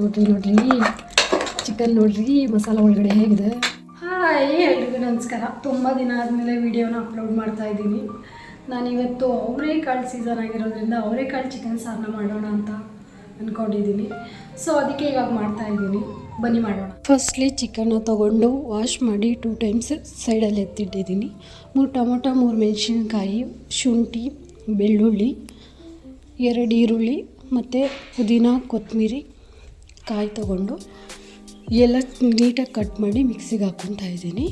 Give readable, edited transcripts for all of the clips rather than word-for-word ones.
ನೋಡ್ರಿ ಚಿಕನ್ ನೋಡ್ರಿ ಮಸಾಲ ಒಳಗಡೆ ಹೇಗಿದೆ. ಹಾಯ್ ಎಲ್ರಿಗೂ ನಮಸ್ಕಾರ. ತುಂಬ ದಿನ ಆದಮೇಲೆ ವಿಡಿಯೋನ ಅಪ್ಲೋಡ್ ಮಾಡ್ತಾ ಇದ್ದೀನಿ. ನಾನಿವತ್ತು ಅವರೆಕಾಳು ಸೀಸನ್ ಆಗಿರೋದ್ರಿಂದ ಅವರೆಕಾಳು ಚಿಕನ್ ಸಾರನ್ನ ಮಾಡೋಣ ಅಂತ ಅಂದ್ಕೊಂಡಿದ್ದೀನಿ. ಸೊ ಅದಕ್ಕೆ ಇವಾಗ ಮಾಡ್ತಾಯಿದ್ದೀನಿ, ಬನ್ನಿ ಮಾಡೋಣ. ಫಸ್ಟ್ಲಿ ಚಿಕನ್ನ ತೊಗೊಂಡು ವಾಶ್ ಮಾಡಿ 2 ಟೈಮ್ಸ್ ಸೈಡಲ್ಲಿ ಎತ್ತಿಟ್ಟಿದ್ದೀನಿ. 3 ಟೊಮೊಟೊ, 3 ಮೆಣಸಿನ್ಕಾಯಿ, ಶುಂಠಿ, ಬೆಳ್ಳುಳ್ಳಿ, 2 ಈರುಳ್ಳಿ ಮತ್ತು ಪುದೀನ, ಕೊತ್ತಂಬರಿ, ಕಾಯಿ ತೊಗೊಂಡು ಎಲ್ಲ ನೀಟಾಗಿ ಕಟ್ ಮಾಡಿ ಮಿಕ್ಸಿಗೆ ಹಾಕ್ಕೊತಾ ಇದ್ದೀನಿ.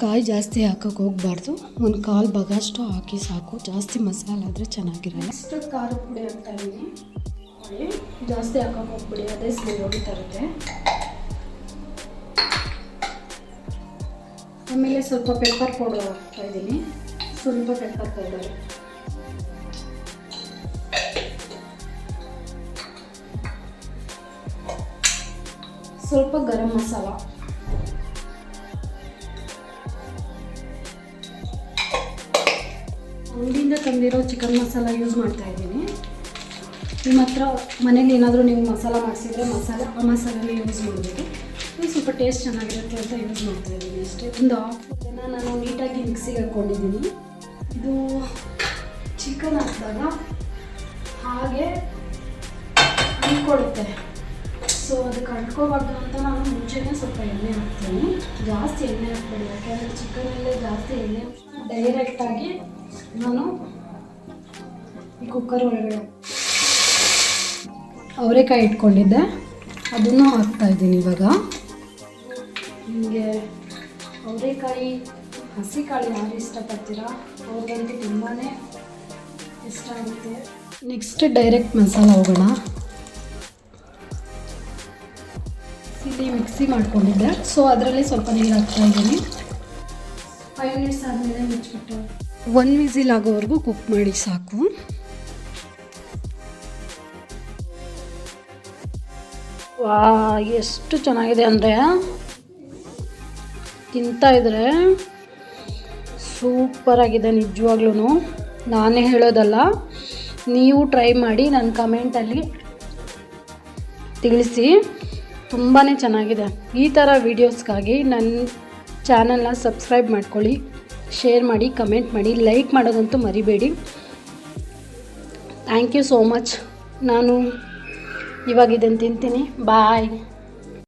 ಕಾಯಿ ಜಾಸ್ತಿ ಹಾಕೋಕ್ಕೆ ಹೋಗಬಾರ್ದು, 1/4 ಭಾಗ ಅಷ್ಟು ಹಾಕಿ ಸಾಕು. ಜಾಸ್ತಿ ಮಸಾಲೆ ಆದರೆ ಚೆನ್ನಾಗಿರಲ್ಲ. ಅಷ್ಟು ಖಾರದ ಪುಡಿ ಹಾಕ್ತಾಯಿದ್ದೀನಿ. ಜಾಸ್ತಿ ಹಾಕೋಕ್ಕೆ ಹೋಗ್ಬಿಡಿ, ಅದೇ ಸ್ಮೆಲ್ ಹೊಡಿತಾ ಇರುತ್ತೆ. ಆಮೇಲೆ ಸ್ವಲ್ಪ ಪೆಪ್ಪರ್ ಪೌಡರ್ ಹಾಕ್ತಾಯಿದ್ದೀನಿ, ಸ್ವಲ್ಪ ಪೆಪ್ಪರ್ ಪೌಡರ್. ಸ್ವಲ್ಪ ಗರಂ ಮಸಾಲ, ಅಂಗಡಿಯಿಂದ ತಂದಿರೋ ಚಿಕನ್ ಮಸಾಲ ಯೂಸ್ ಮಾಡ್ತಾ ಇದ್ದೀನಿ. ನಿಮ್ಮ ಹತ್ರ ಮನೇಲಿ ಏನಾದರೂ ನೀವು ಮಸಾಲ ಮಾಡಿಸಿದ್ರೆ ಆ ಮಸಾಲನೇ ಯೂಸ್ ಮಾಡಬೇಕು. ಸ್ವಲ್ಪ ಟೇಸ್ಟ್ ಚೆನ್ನಾಗಿರುತ್ತೆ ಅಂತ ಯೂಸ್ ಮಾಡ್ತಾ ಇದ್ದೀನಿ ಅಷ್ಟೇ. ಒಂದು ಹಾಫ್ ನಾನು ನೀಟಾಗಿ ಮಿಕ್ಸಿಗೆ ಹಾಕ್ಕೊಂಡಿದ್ದೀನಿ. ಇದು ಚಿಕನ್ ಹಾಕಿದಾಗ ಹಾಗೆ ಅಂದ್ಕೊಡುತ್ತೆ. ಸೊ ಅದಕ್ಕೆ ಅಂಟ್ಕೋಬಾರ್ದು ಅಂತ ನಾನು ಮುಂಚೆನೇ ಸ್ವಲ್ಪ ಎಣ್ಣೆ ಹಾಕ್ತೀನಿ. ಜಾಸ್ತಿ ಎಣ್ಣೆ ಹಾಕ್ಬೇಡಿ, ಯಾಕೆಂದರೆ ಚಿಕನಲ್ಲೇ ಜಾಸ್ತಿ ಎಣ್ಣೆ. ಡೈರೆಕ್ಟಾಗಿ ನಾನು ಈ ಕುಕ್ಕರ್ ಒಳಗಡೆ ಅವರೆಕಾಯಿ ಇಟ್ಕೊಂಡಿದ್ದೆ, ಅದನ್ನು ಹಾಕ್ತಾಯಿದ್ದೀನಿ ಇವಾಗ. ನಿಮಗೆ ಅವರೆಕಾಯಿ ಹಸಿಕಾಳು ಯಾರು ಇಷ್ಟಪಡ್ತೀರಾ ಅವ್ರಿಗಂತೂ ತುಂಬಾ ಇಷ್ಟ ಆಗುತ್ತೆ. ನೆಕ್ಸ್ಟ್ ಡೈರೆಕ್ಟ್ ಮಸಾಲ ಹೋಗೋಣ. ಇಲ್ಲಿ ಮಿಕ್ಸಿ ಮಾಡ್ಕೊಂಡಿದ್ದೆ, ಸೊ ಅದರಲ್ಲಿ ಸ್ವಲ್ಪ ನೀರು ಹಾಕ್ತಾಯಿದ್ದೀನಿ. 5 ಮಿನಿಟ್ಸ್ ಆದಮೇಲೆ ಮುಚ್ಚಿಬಿಟ್ಟು 1 ವಿಸಿಲ್ ಆಗೋವರೆಗೂ ಕುಕ್ ಮಾಡಿ ಸಾಕು. ವಾ, ಎಷ್ಟು ಚೆನ್ನಾಗಿದೆ ಅಂದರೆ ತಿಂತಾಯಿದ್ರೆ ಸೂಪರಾಗಿದೆ ನಿಜವಾಗ್ಲೂ. ನಾನೇ ಹೇಳೋದಲ್ಲ, ನೀವು ಟ್ರೈ ಮಾಡಿ ನನ್ನ ಕಮೆಂಟಲ್ಲಿ ತಿಳಿಸಿ. ತುಂಬಾ ಚೆನ್ನಾಗಿದೆ. ಈ ಥರ ವೀಡಿಯೋಸ್ಗಾಗಿ ನನ್ನ ಚಾನಲ್ನ ಸಬ್ಸ್ಕ್ರೈಬ್ ಮಾಡ್ಕೊಳ್ಳಿ, ಶೇರ್ ಮಾಡಿ, ಕಮೆಂಟ್ ಮಾಡಿ, ಲೈಕ್ ಮಾಡೋದಂತೂ ಮರಿಬೇಡಿ. Thank you so much. ನಾನು ಇವಾಗ ಇದನ್ನು ತಿಂತೀನಿ. ಬಾಯ್.